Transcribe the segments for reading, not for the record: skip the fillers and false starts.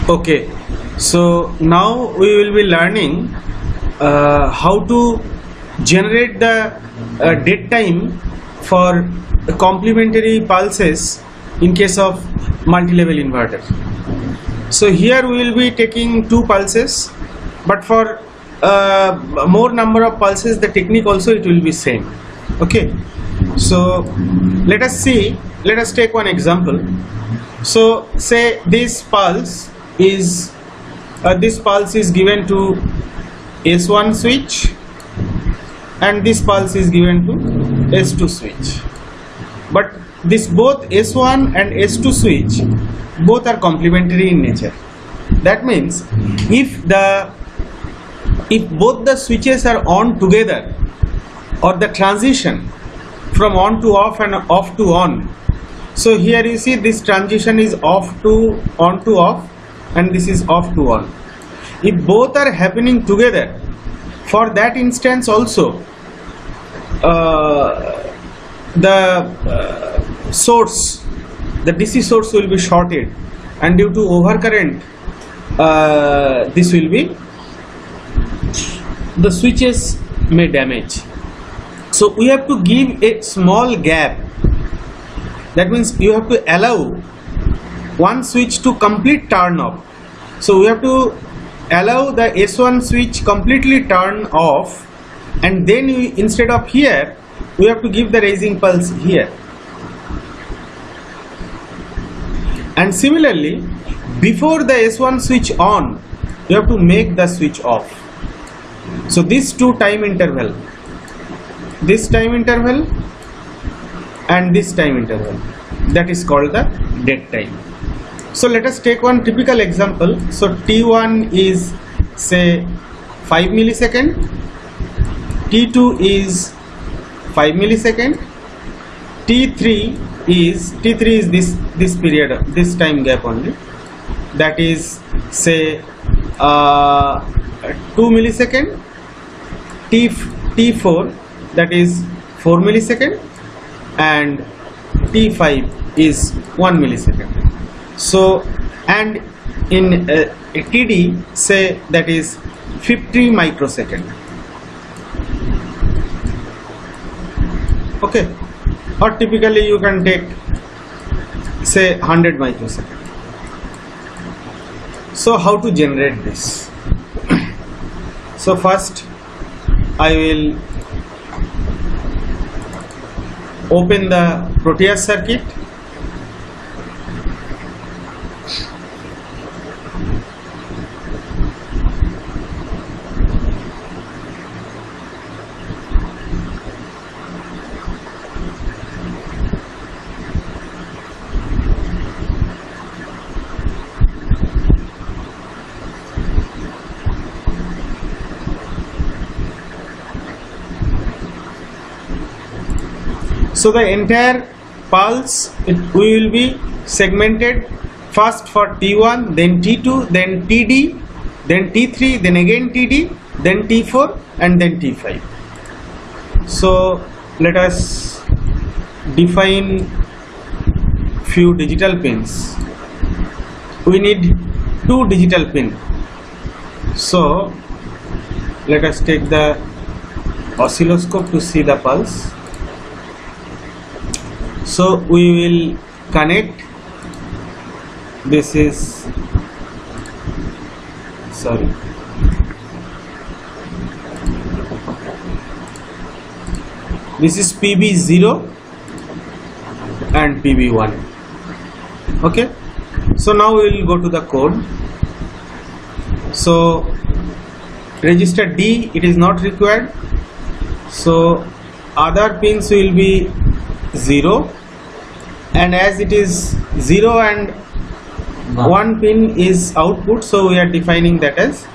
Okay, so now we will be learning how to generate the dead time for complementary pulses in case of multi-level inverter. So here we will be taking two pulses, but for more number of pulses the technique also it will be same. Okay, so let us see, let us take one example. So say this pulse is given to S1 switch and this pulse is given to S2 switch, but this both S1 and S2 switch both are complementary in nature. That means if both the switches are on together, or the transition from on to off and off to on, so here you see this transition is off to on to off and this is off to on. If both are happening together, for that instance also the source, the DC source will be shorted, and due to overcurrent this will be, the switches may damage. So we have to give a small gap. That means you have to allow one switch to complete turn off. So we have to allow the S1 switch completely turn off, and then instead of here we have to give the raising pulse here. And similarly, before the S1 switch on, you have to make the switch off. So these two time interval, this time interval and this time interval, that is called the dead time. So let us take one typical example. So T1 is say 5 millisecond, T2 is 5 millisecond, T3 is this period, this time gap only, that is say 2 millisecond, T4 that is 4 millisecond, and T5 is 1 millisecond. So and in TD say that is 50 microsecond. Okay, or typically you can take say 100 microsecond. So how to generate this? So first I will open the Proteus circuit. So the entire pulse we will be segmented first for T1, then T2, then TD, then T3, then again TD, then T4 and then T5. So let us define few digital pins. We need two digital pins. So let us take the oscilloscope to see the pulse. So we will connect, this is, sorry, this is PB0 and PB1. Okay, so now we will go to the code. So register D, it is not required. So other pins will be 0, and as it is 0 and 1 pin is output, so we are defining that as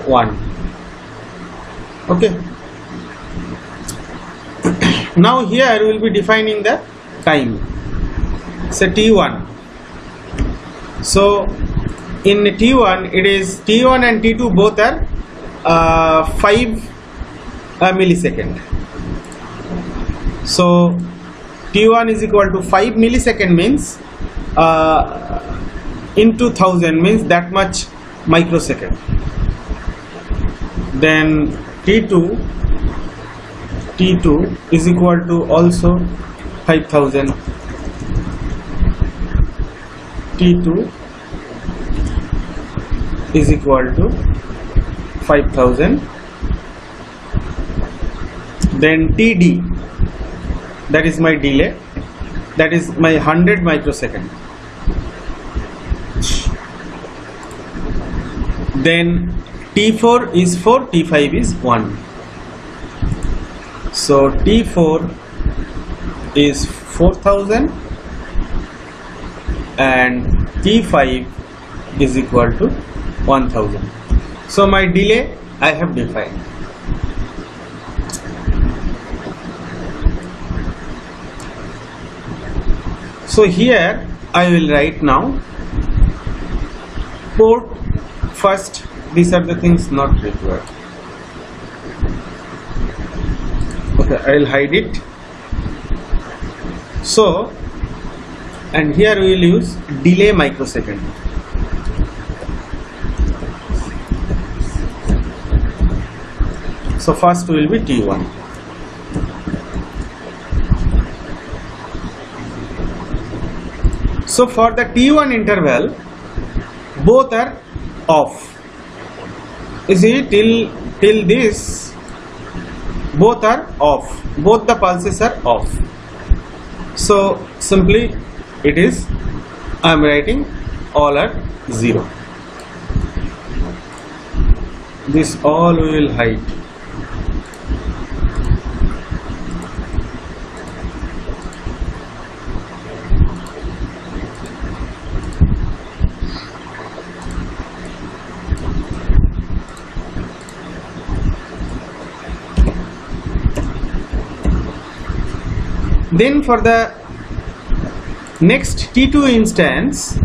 1. Okay, now here we will be defining the time. So T1, so in T1 it is T1 and T2 both are 5 millisecond. So T1 is equal to 5 millisecond means into 1000 means that much microsecond. Then T2 is equal to also 5000. T2 is equal to 5000. Then TD, that is my delay, that is my 100 microsecond. Then T4 is 4, T5 is 1. So T4 is 4000 and T5 is equal to 1000. So my delay I have defined. So here I will write now port first. These are the things not required. Okay, I will hide it. So, and here we will use delay microsecond. So first will be T1. So for the T1 interval, both are off. You see, till this, both are off. Both the pulses are off. So simply it is, I am writing all are 0. This all we will hide. Then for the next T2 instance,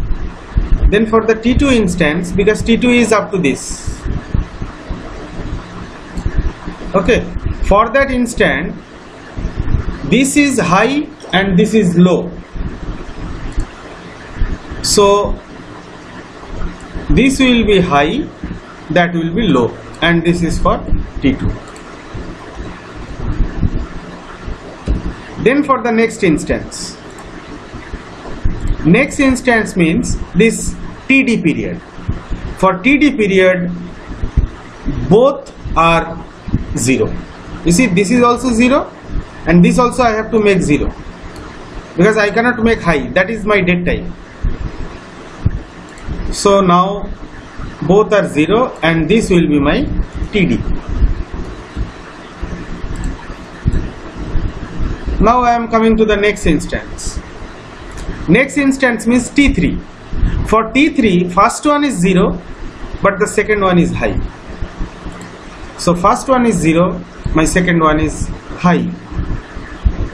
because T2 is up to this, okay, for that instant this is high and this is low. So this will be high, that will be low, and this is for T2. Then for the next instance means this TD period. For TD period, both are 0. You see, this is also 0 and this also I have to make 0 because I cannot make high, that is my dead time. So now both are 0 and this will be my TD. Now I am coming to the next instance. Next instance means T3. For T3, first one is 0 but the second one is high. So first one is 0, my second one is high.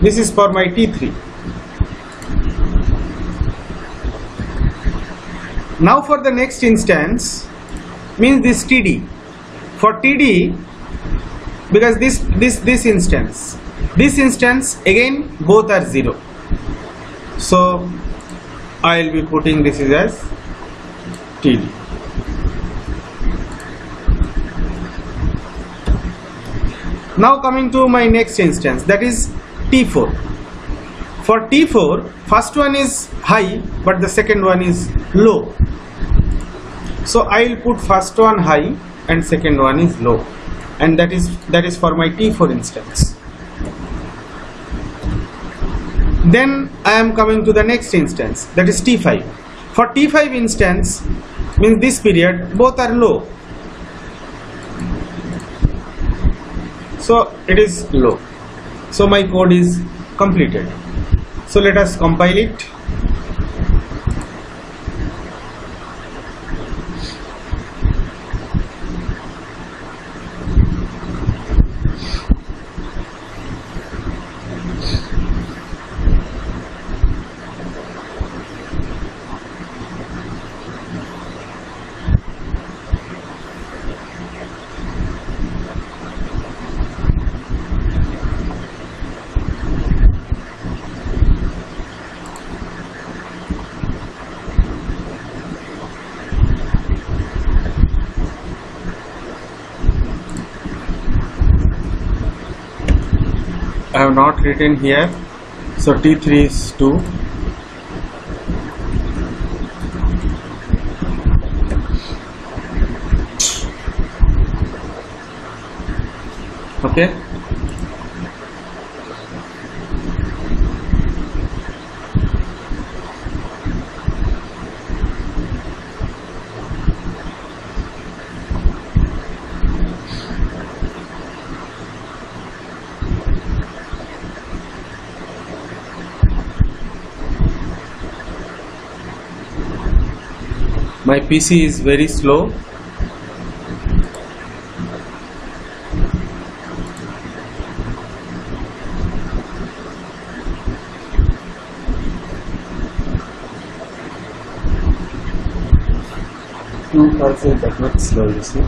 This is for my T3. Now for the next instance means this TD. For TD, because this instance again both are 0. So I will be putting this is as TD. Now coming to my next instance, that is T4. For T4, first one is high but the second one is low. So I will put first one high and second one is low, and that is for my T4 instance. Then I am coming to the next instance, that is T5. For T5 instance means this period both are low. So it is low. So my code is completed. So let us compile it. I have not written here. So T3 is 2. Okay. My PC is very slow. Also that much slow, you see.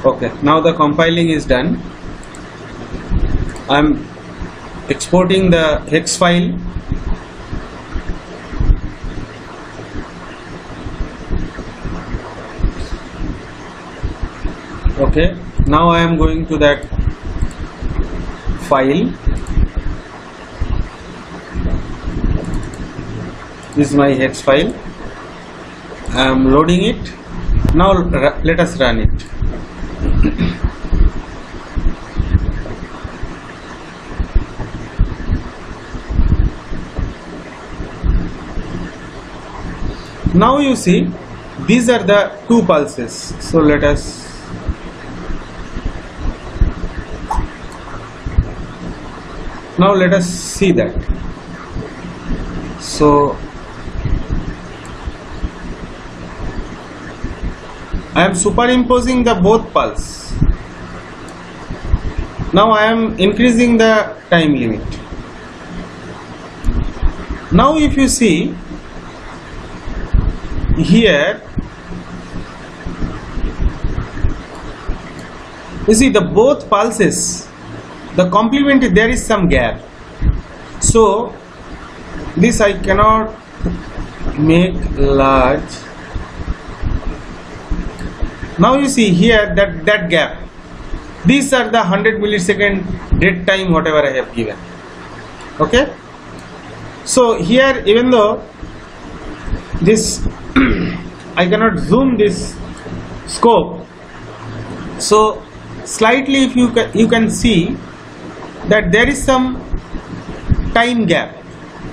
Okay, now the compiling is done. I am exporting the hex file. Okay, now I am going to that file. This is my hex file. I am loading it. Now let us run it. Now you see these are the 2 pulses. So let us see that. So I am superimposing the both pulse. Now I am increasing the time limit. Now if you see here, you see the both pulses, the complementary, there is some gap. So this I cannot make large. Now you see here that gap. These are the 100 millisecond dead time whatever I have given. Okay. So here, even though this I cannot zoom this scope, so slightly if you can see that there is some time gap.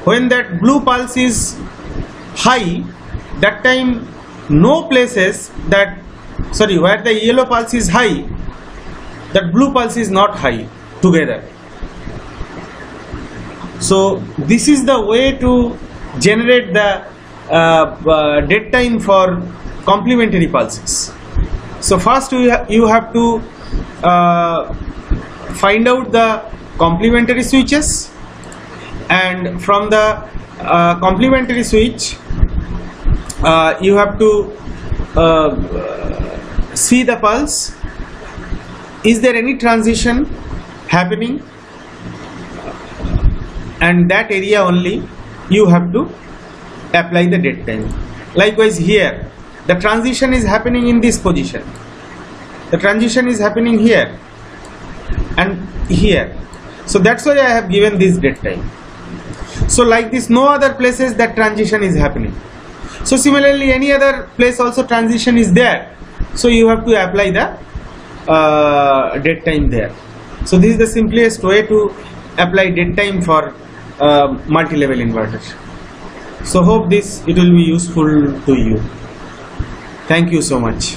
When that blue pulse is high, that time no places that, sorry, where the yellow pulse is high, that blue pulse is not high together. So this is the way to generate the dead time for complementary pulses. So first you have to find out the complementary switches, and from the complementary switch you have to see the pulse. Is there any transition happening? And that area only you have to apply the dead time. Likewise here, the transition is happening in this position. The transition is happening here and here. So that's why I have given this dead time. So like this, no other places that transition is happening. So similarly, any other place also transition is there. So you have to apply the dead time there. So this is the simplest way to apply dead time for multi-level inverter. So hope it will be useful to you. Thank you so much.